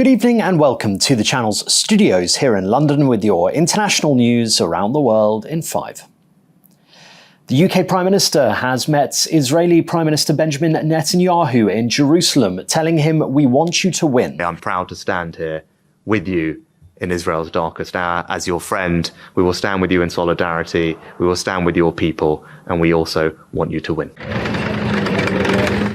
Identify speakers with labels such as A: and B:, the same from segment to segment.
A: Good evening and welcome to the channel's studios here in London with your international news around the world in 5. The UK Prime Minister has met Israeli Prime Minister Benjamin Netanyahu in Jerusalem, telling him, "We want you to win."
B: I'm proud to stand here with you in Israel's darkest hour. As your friend, we will stand with you in solidarity, we will stand with your people, and we also want you to win.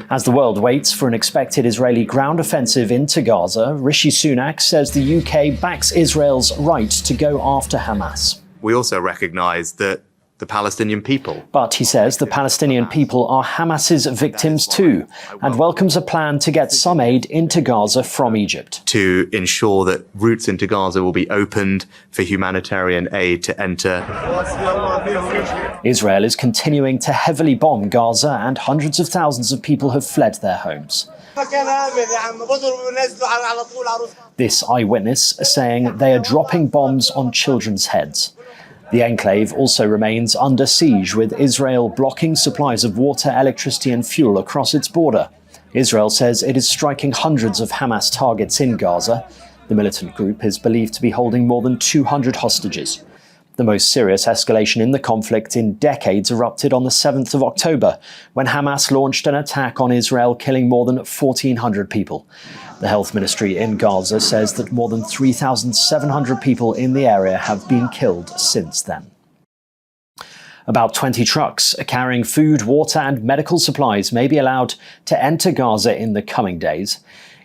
A: As the world waits for an expected Israeli ground offensive into Gaza, Rishi Sunak says the UK backs Israel's right to go after Hamas.
B: We also recognise that the Palestinian people.
A: But he says the Palestinian people are Hamas's victims too, and welcomes a plan to get some aid into Gaza from Egypt.
B: To ensure that routes into Gaza will be opened for humanitarian aid to enter.
A: Israel is continuing to heavily bomb Gaza, and hundreds of thousands of people have fled their homes. This eyewitness saying they are dropping bombs on children's heads. The enclave also remains under siege, with Israel blocking supplies of water, electricity and fuel across its border. Israel says it is striking hundreds of Hamas targets in Gaza. The militant group is believed to be holding more than 200 hostages. The most serious escalation in the conflict in decades erupted on the 7th of October, when Hamas launched an attack on Israel, killing more than 1,400 people. The health ministry in Gaza says that more than 3,700 people in the area have been killed since then. About 20 trucks carrying food, water and medical supplies may be allowed to enter Gaza in the coming days.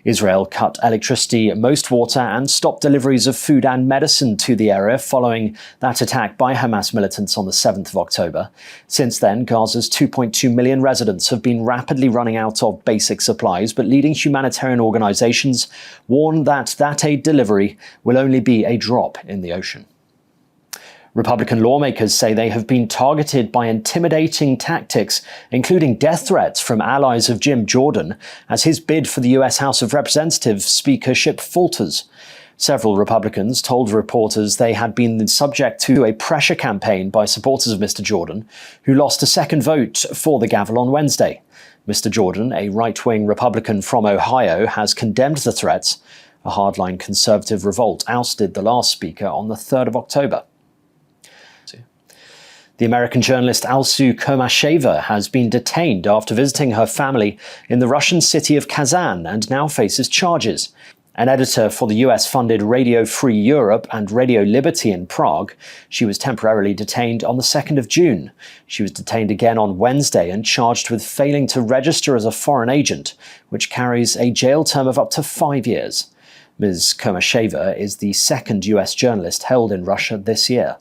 A: Israel cut electricity, most water and stopped deliveries of food and medicine to the area following that attack by Hamas militants on the 7th of October. Since then, Gaza's 2.2 million residents have been rapidly running out of basic supplies, but leading humanitarian organizations warn that aid delivery will only be a drop in the ocean. Republican lawmakers say they have been targeted by intimidating tactics, including death threats from allies of Jim Jordan, as his bid for the US House of Representatives speakership falters. Several Republicans told reporters they had been subject to a pressure campaign by supporters of Mr. Jordan, who lost a second vote for the gavel on Wednesday. Mr. Jordan, a right-wing Republican from Ohio, has condemned the threats. A hardline conservative revolt ousted the last speaker on the 3rd of October. The American journalist Alsu Komasheva has been detained after visiting her family in the Russian city of Kazan and now faces charges. An editor for the US-funded Radio Free Europe and Radio Liberty in Prague, she was temporarily detained on the 2nd of June. She was detained again on Wednesday and charged with failing to register as a foreign agent, which carries a jail term of up to 5 years. Ms. Komasheva is the second US journalist held in Russia this year.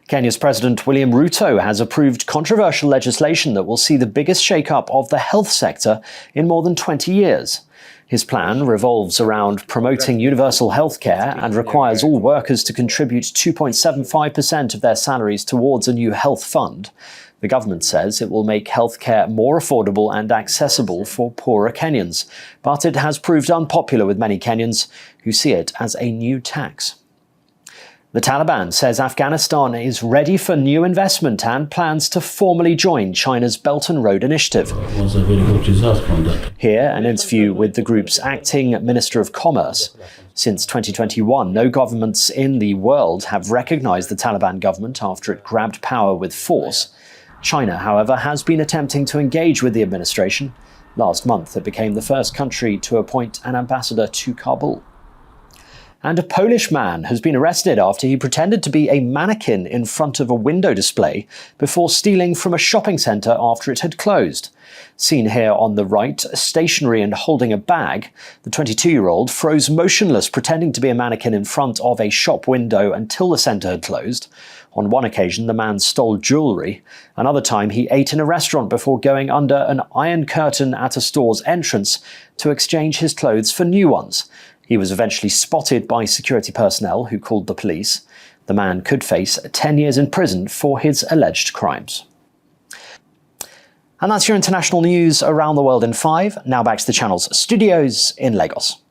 A: Kenya's President William Ruto has approved controversial legislation that will see the biggest shake-up of the health sector in more than 20 years. His plan revolves around promoting universal healthcare and requires all workers to contribute 2.75% of their salaries towards a new health fund. The government says it will make healthcare more affordable and accessible for poorer Kenyans, but it has proved unpopular with many Kenyans who see it as a new tax. The Taliban says Afghanistan is ready for new investment and plans to formally join China's Belt and Road Initiative.
C: It was a very good result from that.
A: Here, an interview with the group's acting Minister of Commerce. Since 2021, no governments in the world have recognized the Taliban government after it grabbed power with force. China, however, has been attempting to engage with the administration. Last month, it became the first country to appoint an ambassador to Kabul. And a Polish man has been arrested after he pretended to be a mannequin in front of a window display before stealing from a shopping centre after it had closed. Seen here on the right, stationary and holding a bag, the 22-year-old froze motionless, pretending to be a mannequin in front of a shop window until the centre had closed. On one occasion, the man stole jewellery. Another time, he ate in a restaurant before going under an iron curtain at a store's entrance to exchange his clothes for new ones. He was eventually spotted by security personnel who called the police. The man could face 10 years in prison for his alleged crimes. And that's your international news around the world in 5. Now back to the channel's studios in Lagos.